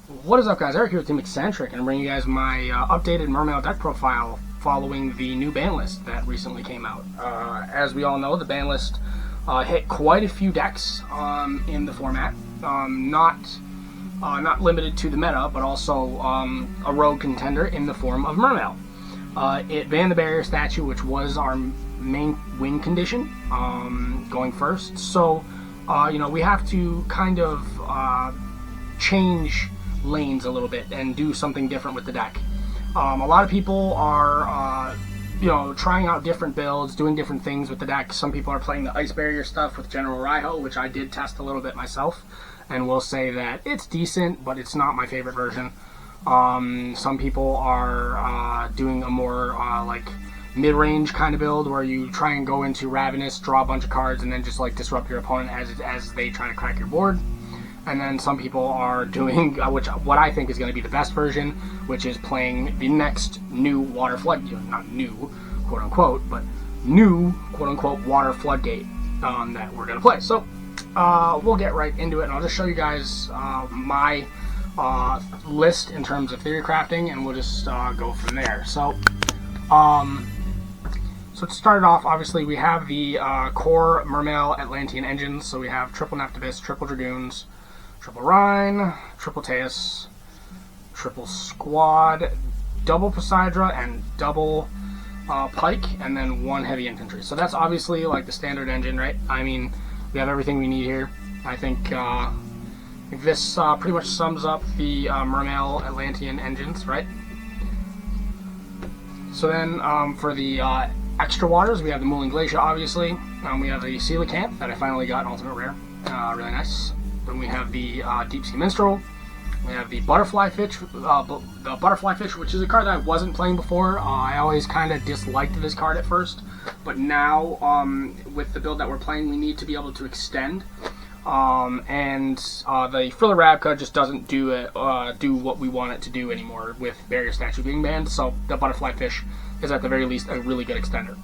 What is up, guys? Eric here with Team Eccentric, and I'm bringing you guys my updated Mermail deck profile following the new ban list that recently came out. As we all know, the ban list hit quite a few decks in the format, not limited to the meta, but also a rogue contender in the form of Mermail. It banned the barrier statue, which was our main win condition going first. So, we have to kind of change lanes a little bit and do something different with the deck. A lot of people are trying out different builds, doing different things with the deck. Some people are playing the ice barrier stuff with General Raiho, which I did test a little bit myself, and will say that it's decent, but it's not my favorite version. Some people are doing a more like mid-range kind of build where you try and go into Ravenous, draw a bunch of cards, and then just like disrupt your opponent as they try to crack your board. And then some people are doing what I think is going to be the best version, which is playing the next new water flood, not new, quote unquote, but new, quote unquote, water floodgate that we're going to play. So we'll get right into it, and I'll just show you guys my list in terms of theory crafting, and we'll just go from there. So to start it off, obviously we have the core Mermail Atlantean engines. So we have triple Neptibus, triple Dragoons, triple Rhine, triple Teus, triple Squad, double Poseidra, and double Pike, and then one heavy infantry. So that's obviously like the standard engine, right? I mean, we have everything we need here. I think this pretty much sums up the Mermail Atlantean engines, right? So then for the extra waters, we have the Mooling Glacier, obviously. We have the Coelacanth that I finally got in Ultimate Rare. Really nice. Then we have the Deep Sea Minstrel. We have the Butterfly Fish, which is a card that I wasn't playing before. I always kind of disliked this card at first, but now with the build that we're playing, we need to be able to extend. And the Friller Rabka just doesn't do what we want it to do anymore with Barrier Statue being banned. So the Butterfly Fish is at the very least a really good extender.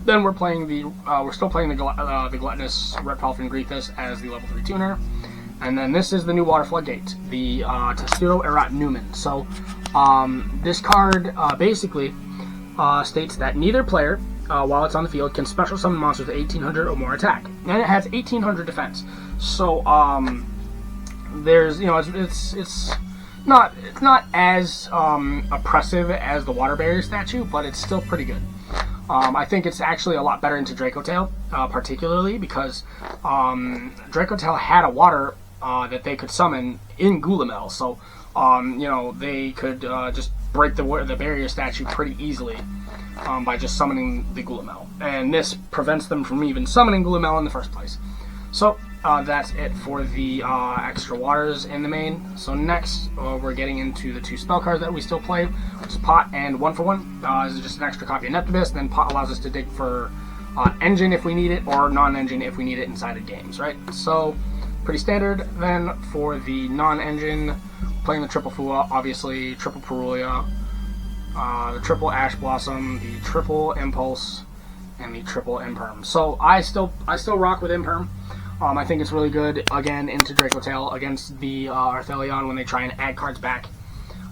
Then we're playing we're still playing the Gluttonous Reptolfin Greethus as the level 3 tuner. And then this is the new Water Floodgate, the Testudo Erat Newman. So this card basically states that neither player, while it's on the field, can special summon monsters with 1800 or more attack. And it has 1800 defense. So there's, it's not as oppressive as the Water Barrier statue, but it's still pretty good. I think it's actually a lot better into Dracotail, particularly because Dracotail had a water that they could summon in Gulamel, so they could just break the barrier statue pretty easily by just summoning the Gulamel, and this prevents them from even summoning Gulamel in the first place. So that's it for the extra waters in the main. So next, we're getting into the two spell cards that we still play, which is Pot and 1-for-1. This is just an extra copy of Neptibus. Then Pot allows us to dig for engine if we need it, or non-engine if we need it inside of games, right? So pretty standard. Then for the non-engine, playing the triple Fua, obviously, triple Perulia, the triple Ash Blossom, the triple Impulse, and the triple Imperm. So I still rock with Imperm. I think it's really good, again, into Dracotail against the Arthelion when they try and add cards back.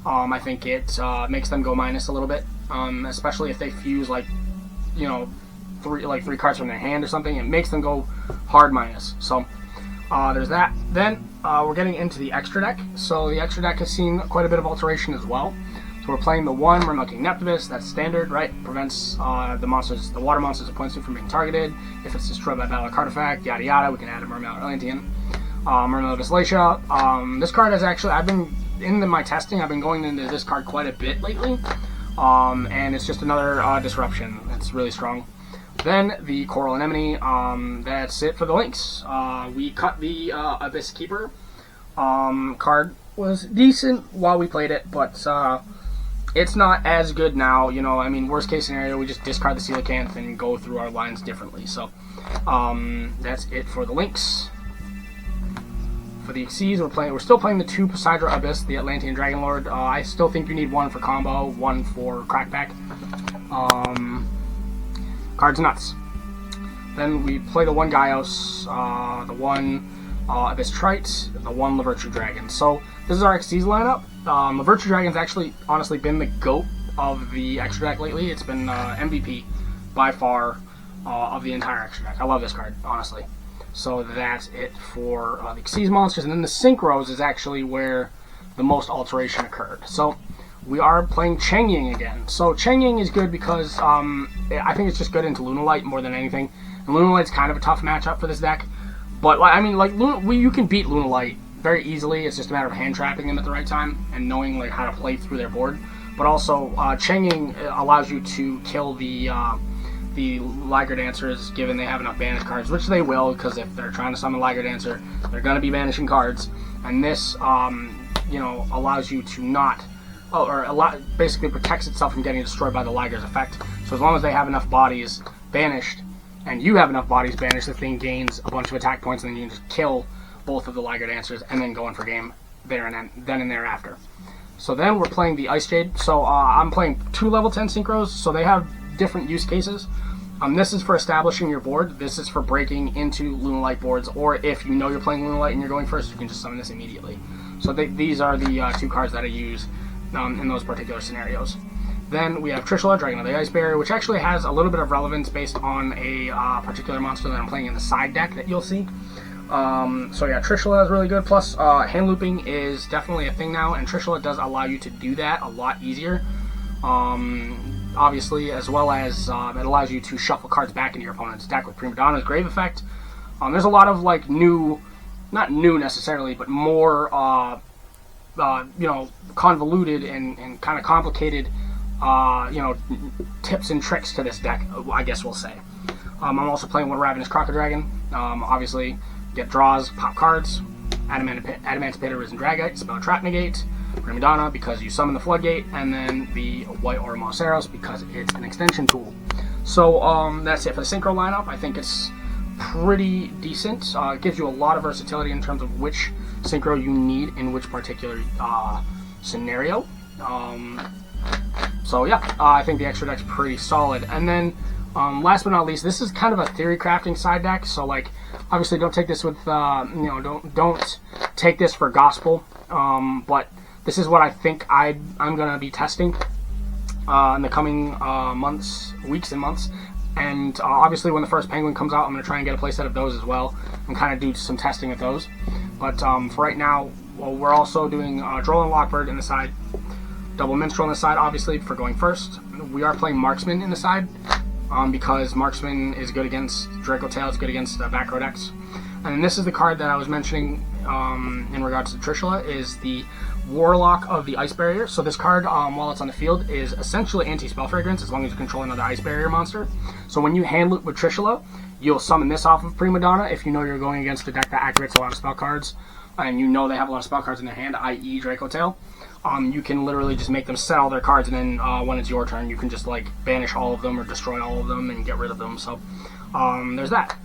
I think it makes them go minus a little bit, especially if they fuse three cards from their hand or something. It makes them go hard minus. So there's that. Then we're getting into the extra deck. So the extra deck has seen quite a bit of alteration as well. So we're playing the one Mermail King Neptibus. That's standard, right? Prevents the water monsters it points to from being targeted. If it's destroyed by battle or card effect, yada yada, we can add a Mermail Atlantean. Mermail Dyslacia. This card has actually, my testing, I've been going into this card quite a bit lately. And it's just another disruption. It's really strong. Then the Coral Anemone. That's it for the links. We cut the Abyss Keeper. Card was decent while we played it, but it's not as good now. Worst case scenario, we just discard the Coelacanth and go through our lines differently. So that's it for the links. For the Xyz, we're still playing the two Poseidra Abyss, the Atlantean Dragonlord. I still think you need one for combo, one for crackback. Card's nuts. Then we play the one Gaios, the one Abyss Trite, the 1 Lavirtue Dragon. So this is our XC's lineup. Lavirtue Dragon's actually honestly been the GOAT of the extra deck lately. It's been MVP by far of the entire extra deck. I love this card, honestly. So that's it for the XC's monsters. And then the Synchros is actually where the most alteration occurred. So we are playing Cheng Ying again. So Cheng Ying is good because I think it's just good into Lunalight more than anything. And Lunalight's kind of a tough matchup for this deck. But, I mean, like, you can beat Lunalight very easily. It's just a matter of hand trapping them at the right time and knowing, like, how to play through their board. But also, Cheng Ying allows you to kill the Liger Dancers, given they have enough banish cards, which they will, because if they're trying to summon Liger Dancer, they're going to be banishing cards. And this, you know, allows you to not, basically protects itself from getting destroyed by the Liger's effect. So as long as they have enough bodies banished, and you have enough bodies banished, the thing gains a bunch of attack points, and then you can just kill both of the Liger Dancers, and then go in for game there and then and thereafter. So then we're playing the Ice Jade. So I'm playing 2 level 10 Synchros, so they have different use cases. This is for establishing your board. This is for breaking into Lunalight boards, or if you know you're playing Lunalight and you're going first, you can just summon this immediately. So these are the 2 cards that I use in those particular scenarios. Then we have Trishula, Dragon of the Ice Barrier, which actually has a little bit of relevance based on a particular monster that I'm playing in the side deck that you'll see. So yeah, Trishula is really good. Plus, hand looping is definitely a thing now, and Trishula does allow you to do that a lot easier. Obviously, as well as it allows you to shuffle cards back into your opponent's deck with Prima Donna's Grave Effect. There's a lot of like not new necessarily, but more you know, convoluted and kind of complicated you know, tips and tricks to this deck, I guess we'll say. I'm also playing one Ravenous Crocodile. Obviously, get draws, pop cards, Adamantipate, Risen Dragite, Spell Trap Negate, Prima Donna because you summon the Floodgate, and then the White Aura Moceros because it's an extension tool. So that's it for the Synchro lineup. I think it's pretty decent. It gives you a lot of versatility in terms of which Synchro you need in which particular scenario. So yeah, I think the extra deck's pretty solid. And then last but not least, this is kind of a theory crafting side deck. So like, obviously don't take this with you know, don't take this for gospel. But this is what I think I'm gonna be testing in the coming weeks and months. And obviously when the first Penguin comes out, I'm gonna try and get a playset of those as well and kind of do some testing with those. But for right now, well, we're also doing Droll and Lockbird in the side. Double Minstrel on the side, obviously, for going first. We are playing Marksman in the side, because Marksman is good against Draco Tail, it's good against back row decks. And this is the card that I was mentioning in regards to Trishula, is the Warlock of the Ice Barrier. So this card, while it's on the field, is essentially anti-spell fragrance as long as you control another Ice Barrier monster. So when you hand loop with Trishula, you'll summon this off of Prima Donna if you know you're going against a deck that activates a lot of spell cards, and you know they have a lot of spell cards in their hand, i.e. Draco Tail. You can literally just make them set all their cards, and then when it's your turn, you can just like banish all of them or destroy all of them and get rid of them. So there's that.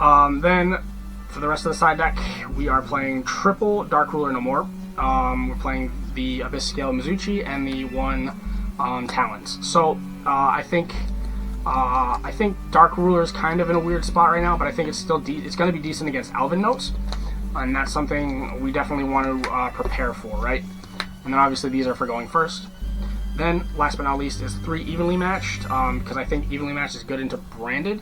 Then for the rest of the side deck, we are playing triple Dark Ruler No More. We're playing the Abyss Scale Mizuchi and the 1 Talons. So I think Dark Ruler is kind of in a weird spot right now, but I think it's still it's going to be decent against Elven Notes. And that's something we definitely want to prepare for, right? And then obviously these are for going first. Then, last but not least, is 3 Evenly Matched, because I think Evenly Matched is good into Branded.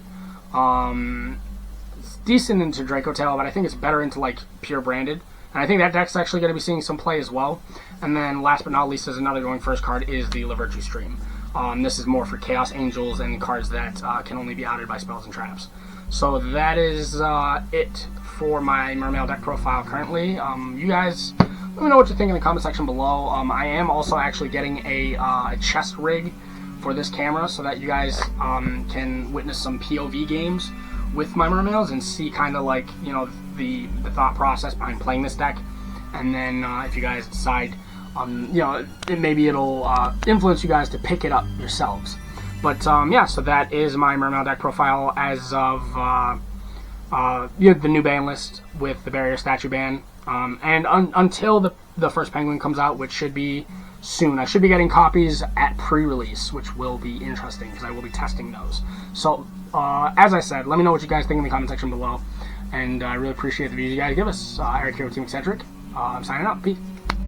It's decent into Draco Tail, but I think it's better into, like, pure Branded. And I think that deck's actually going to be seeing some play as well. And then, last but not least, is another going first card, is the Lavirtue Stream. This is more for Chaos Angels and cards that can only be outed by spells and traps. So that is it for my Mermail deck profile currently. You guys, let me know what you think in the comment section below. I am also actually getting a chest rig for this camera so that you guys can witness some POV games with my Mermails and see kind of like, you know, the thought process behind playing this deck. And then if you guys decide, you know, maybe it'll influence you guys to pick it up yourselves. But yeah, so that is my Mermail deck profile as of you know, the new ban list with the barrier statue ban. And until the first Penguin comes out, which should be soon. I should be getting copies at pre-release, which will be interesting because I will be testing those. So, as I said, let me know what you guys think in the comment section below. and I really appreciate the views you guys give us. Eric here with Team Eccentric. I'm signing out. Peace.